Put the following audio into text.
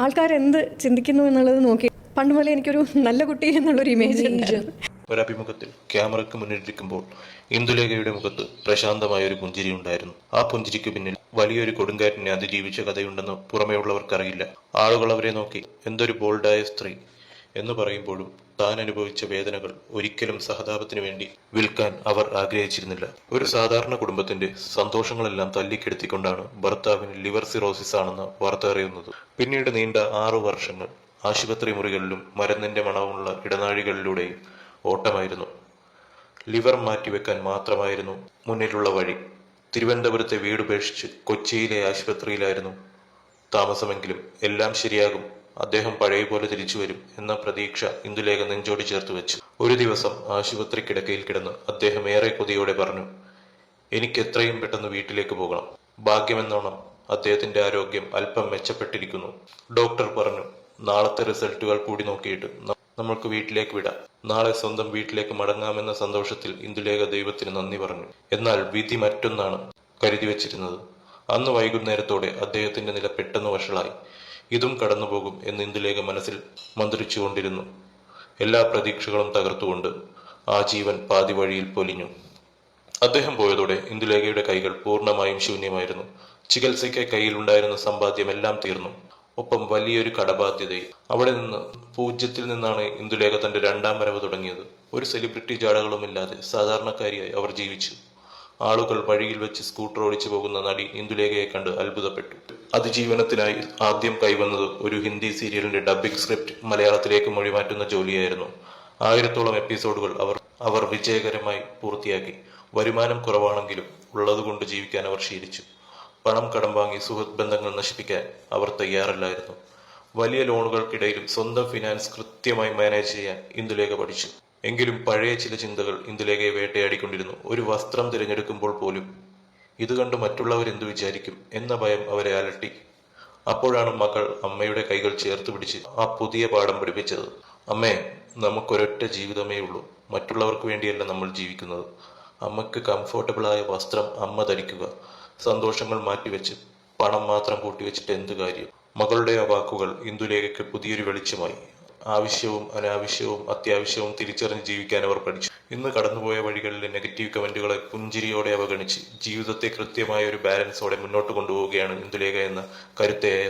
ആൾക്കാരെന്ത് ചിന്തിക്കുന്നു എന്നുള്ളത് നോക്കി പണ്ട് മുതലേ എനിക്കൊരു നല്ല കുട്ടി എന്നുള്ളൊരു ഇമേജ് ഉണ്ടായിരുന്നു. ഒരഭിമുഖത്തിൽ ക്യാമറയ്ക്ക് മുന്നിലിരിക്കുമ്പോൾ ഇന്ദുലേഖയുടെ മുഖത്ത് പ്രശാന്തമായ ഒരു പുഞ്ചിരി ഉണ്ടായിരുന്നു. ആ പുഞ്ചിരിക്ക് പിന്നിൽ വലിയൊരു കൊടുങ്കാറ്റിനെ അതിജീവിച്ച കഥയുണ്ടെന്ന് പുറമേയുള്ളവർക്കറിയില്ല. ആളുകൾ അവരെ നോക്കി എന്തൊരു ബോൾഡായ സ്ത്രീ എന്ന് പറയുമ്പോഴും താൻ അനുഭവിച്ച വേദനകൾ ഒരിക്കലും സഹതാപത്തിനു വേണ്ടി വിൽക്കാൻ അവർ ആഗ്രഹിച്ചിരുന്നില്ല. ഒരു സാധാരണ കുടുംബത്തിന്റെ സന്തോഷങ്ങളെല്ലാം തല്ലിക്കെടുത്തിക്കൊണ്ടാണ് ഭർത്താവിന് ലിവർ സിറോസിസ് ആണെന്ന വാർത്ത അറിയുന്നത്. പിന്നീട് നീണ്ട 6 വർഷങ്ങൾ ആശുപത്രി മുറികളിലും മരുന്നിന്റെ മണമുള്ള ഇടനാഴികളിലൂടെയും ഓട്ടമായിരുന്നു. ലിവർ മാറ്റിവെക്കാൻ മാത്രമായിരുന്നു മുന്നിലുള്ള വഴി. തിരുവനന്തപുരത്തെ വീടുപേക്ഷിച്ച് കൊച്ചിയിലെ ആശുപത്രിയിലായിരുന്നു താമസമെങ്കിലും എല്ലാം ശരിയാകും, അദ്ദേഹം പഴയ പോലെ തിരിച്ചു വരും എന്ന പ്രതീക്ഷ ഇന്ദുലേഖ നെഞ്ചോട് ചേർത്ത് വെച്ചു. ഒരു ദിവസം ആശുപത്രി കിടക്കയിൽ കിടന്ന് അദ്ദേഹം ഏറെ കൊതിയോടെ പറഞ്ഞു, എനിക്ക് എത്രയും പെട്ടെന്ന് വീട്ടിലേക്ക് പോകണം. ഭാഗ്യമെന്നോണം അദ്ദേഹത്തിന്റെ ആരോഗ്യം അല്പം മെച്ചപ്പെട്ടിരിക്കുന്നു. ഡോക്ടർ പറഞ്ഞു, നാളത്തെ റിസൾട്ടുകൾ കൂടി നോക്കിയിട്ട് നമ്മൾക്ക് വീട്ടിലേക്ക് വിടാം. നാളെ സ്വന്തം വീട്ടിലേക്ക് മടങ്ങാമെന്ന സന്തോഷത്തിൽ ഇന്ദുലേഖ ദൈവത്തിന് നന്ദി പറഞ്ഞു. എന്നാൽ വിധി മറ്റൊന്നാണ് കരുതി വെച്ചിരുന്നത്. അന്ന് വൈകുന്നേരത്തോടെ അദ്ദേഹത്തിന്റെ നില പെട്ടെന്ന് വഷളായി. ഇതും കടന്നുപോകും എന്ന് ഇന്ദുലേഖ മനസ്സിൽ മന്ത്രിച്ചുകൊണ്ടിരുന്നു. എല്ലാ പ്രതീക്ഷകളും തകർത്തുകൊണ്ട് ആ ജീവൻ പാതി വഴിയിൽ പൊലിഞ്ഞു. അദ്ദേഹം പോയതോടെ ഇന്ദുലേഖയുടെ കൈകൾ പൂർണ്ണമായും ശൂന്യമായിരുന്നു. ചികിത്സയ്ക്ക് കയ്യിലുണ്ടായിരുന്ന സമ്പാദ്യമെല്ലാം തീർന്നു. ഒപ്പം വലിയൊരു കടബാധ്യതയും. അവിടെ നിന്ന് പൂജ്യത്തിൽ നിന്നാണ് ഇന്ദുലേഖ തന്റെ 2ാം വരവ് തുടങ്ങിയത്. ഒരു സെലിബ്രിറ്റി ജാടകളുമില്ലാതെ സാധാരണക്കാരിയായി അവർ ജീവിച്ചു. ആളുകൾ വഴിയിൽ വെച്ച് സ്കൂട്ടർ ഓടിച്ചു പോകുന്ന നടി ഇന്ദുലേഖയെ കണ്ട് അത്ഭുതപ്പെട്ടു. അതിജീവനത്തിനായി ആദ്യം കൈവന്നത് ഒരു ഹിന്ദി സീരിയലിന്റെ ഡബ്ബിംഗ് സ്ക്രിപ്റ്റ് മലയാളത്തിലേക്ക് മൊഴിമാറ്റുന്ന ജോലിയായിരുന്നു. 1000ഓളം എപ്പിസോഡുകൾ അവർ വിജയകരമായി പൂർത്തിയാക്കി. വരുമാനം കുറവാണെങ്കിലും ഉള്ളതുകൊണ്ട് ജീവിക്കാൻ അവർ ശീലിച്ചു. പണം കടം വാങ്ങി സുഹൃത്ത് ബന്ധങ്ങൾ നശിപ്പിക്കാൻ അവർ തയ്യാറല്ലായിരുന്നു. വലിയ ലോണുകൾക്കിടയിലും സ്വന്തം ഫിനാൻസ് കൃത്യമായി മാനേജ് ചെയ്യാൻ ഇന്ദുലേഖ പഠിച്ചു. എങ്കിലും പഴയ ചില ചിന്തകൾ ഇന്ദുലേഖയെ വേട്ടയാടിക്കൊണ്ടിരുന്നു. ഒരു വസ്ത്രം തിരഞ്ഞെടുക്കുമ്പോൾ പോലും ഇത് കണ്ട് മറ്റുള്ളവർ എന്തു വിചാരിക്കും എന്ന ഭയം അവരെ അലട്ടി. അപ്പോഴാണ് മകൾ അമ്മയുടെ കൈകൾ ചേർത്ത് പിടിച്ച് ആ പുതിയ പാഠം പഠിപ്പിച്ചത്. അമ്മേ, നമുക്കൊരൊറ്റ ജീവിതമേ ഉള്ളൂ. മറ്റുള്ളവർക്ക് വേണ്ടിയല്ല നമ്മൾ ജീവിക്കുന്നത്. അമ്മയ്ക്ക് കംഫോർട്ടബിളായ വസ്ത്രം അമ്മ ധരിക്കുക. സന്തോഷങ്ങൾ മാറ്റിവെച്ച് പണം മാത്രം കൂട്ടിവെച്ചിട്ട് എന്ത് കാര്യം? മകളുടെ ആ വാക്കുകൾ ഇന്ദുലേഖയ്ക്ക് പുതിയൊരു വെളിച്ചമായി. ആവശ്യവും അനാവശ്യവും അത്യാവശ്യവും തിരിച്ചറിഞ്ഞ് ജീവിക്കാൻ അവർ പഠിച്ചു. ഇന്ന് കടന്നുപോയ വഴികളിലെ നെഗറ്റീവ് കമന്റുകളെ പുഞ്ചിരിയോടെ അവഗണിച്ച് ജീവിതത്തെ കൃത്യമായ ഒരു ബാലൻസോടെ മുന്നോട്ട് കൊണ്ടുപോവുകയാണ് ഇന്ദുലേഖ എന്ന കരുത്തയായ